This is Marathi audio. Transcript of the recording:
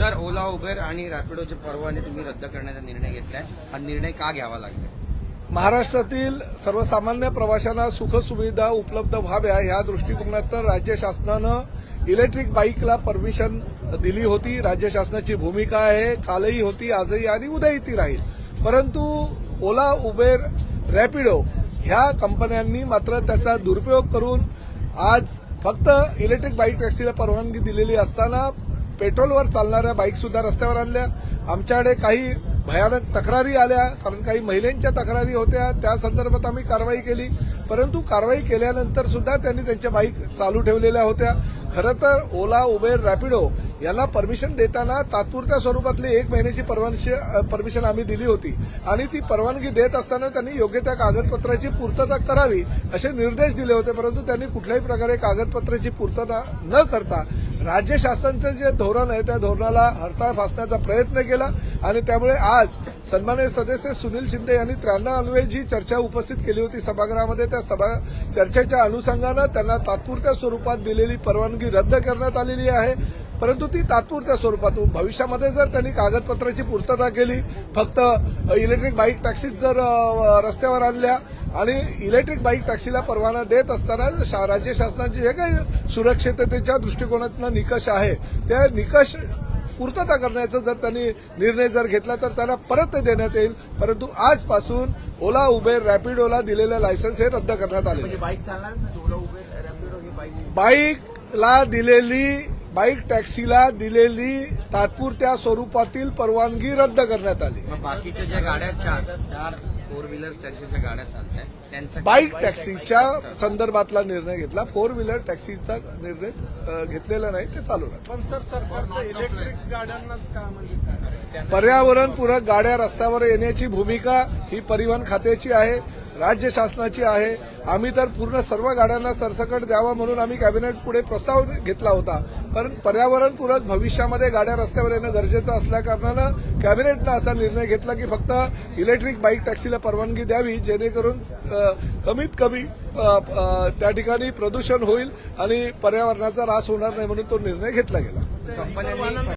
सर, ओला, उबेर आणि रॅपिडोचे परवाने तुम्ही रद्द करण्याचा निर्णय घेतलाय. हा निर्णय का घ्यावा लागला? महाराष्ट्रातील सर्वसामान्य प्रवाशांना सुखसुविधा उपलब्ध व्हाव्या या दृष्टिकोनातून राज्य शासनानं इलेक्ट्रिक बाईकला परमिशन दिली होती. राज्य शासनाची भूमिका आहे, कालही होती, आजही आणि उद्याही ती राहील. परंतु ओला, उबेर, रॅपिडो ह्या कंपन्यांनी मात्र त्याचा दुरुपयोग करून आज फक्त इलेक्ट्रिक बाईक टॅक्सीला परवानगी दिलेली असताना पेट्रोलवर चालणाऱ्या बाईक सुद्धा रस्त्यावर आणल्या. आमच्याकडे काही भयानक तक्रारी आल्या, कारण काही महिलांच्या तक्रारी होत्या. त्या संदर्भात आम्ही कारवाई केली. परंतु कारवाई केल्यानंतर सुद्धा त्यांनी त्यांच्या बाईक चालू ठेवलेल्या होत्या. खरं तर ओला, उबेर, रॅपिडो यांना परमिशन देताना तात्पुरत्या स्वरूपातली 1 महिन्याची परमिशन आम्ही दिली होती आणि ती परवानगी देत असताना त्यांनी योग्य त्या कागदपत्राची पूर्तता करावी असे निर्देश दिले होते. परंतु त्यांनी कुठल्याही प्रकारे कागदपत्राची पूर्तता न करता राज्य शासनाचं जे धोरण आहे त्या धोरणाला हरताळ फासण्याचा प्रयत्न केला आणि त्यामुळे आज सन्माननीय सदस्य सुनील शिंदे यांनी 93 अन्वये जी चर्चा उपस्थित केली होती सभागृहामध्ये, त्या चर्चेच्या अनुषंगानं त्यांना तात्पुरत्या स्वरूपात दिलेली परवानगी रद्द करण्यात आलेली आहे. परंतु ती तात्पुरत्या स्वरूपातून भविष्यामध्ये जर त्यांनी कागदपत्राची पूर्तता केली, फक्त इलेक्ट्रिक बाईक टॅक्सीज जर रस्त्यावर आणल्या आणि इलेक्ट्रिक बाईक टॅक्सीला परवाना देत असताना राज्य शासनाचे जे काही सुरक्षिततेच्या दृष्टिकोनातून निकष आहे त्या निकष पूर्तता करण्याचा जर त्यांनी निर्णय जर घेतला तर त्याला परत देण्यात येईल. परंतु आजपासून ओला, उबेर, रॅपिडोला दिलेलं लायसन्स हे रद्द करण्यात आले. म्हणजे बाईक चालणार ना, ओला, उबेर, रॅपिडो ही बाईकला दिलेली, बाईक टॅक्सीला दिलेली तात्पुरत्या स्वरूपातील परवानगी रद्द करण्यात आली. बाकीच्या ज्या गाड्या चार 4 व्हीलर त्यांच्या ज्या गाड्या चालतात त्यांचा बाईक टॅक्सीच्या संदर्भातला निर्णय घेतला. 4 व्हीलर टॅक्सीचा निर्णय घेतलेला नाही, ते चालू राहतं. पण सर, सरकारचं इलेक्ट्रिक गाड्यांनाच का म्हणजे पर्यावरणपूरक गाड्या रस्त्यावर येण्याची भूमिका ही परिवहन खात्याची आहे, राज्य शासनाची आहे. आम्ही तर पूर्ण सर्व गाड्यांना सरसकट द्यावा म्हणून आम्ही कॅबिनेट पुढे प्रस्ताव घेतला होता. पण पर्यावरणपूरक भविष्यामध्ये गाड्या रस्त्यावर येणं गरजेचं असल्याकारणानं कॅबिनेटनं असा निर्णय घेतला की फक्त इलेक्ट्रिक बाईक टॅक्सीला परवानगी द्यावी, जेणेकरून कमीत कमी त्या ठिकाणी प्रदूषण होईल आणि पर्यावरणाचा ऱ्हास होणार नाही म्हणून तो निर्णय घेतला गेला. कंपन्यांनी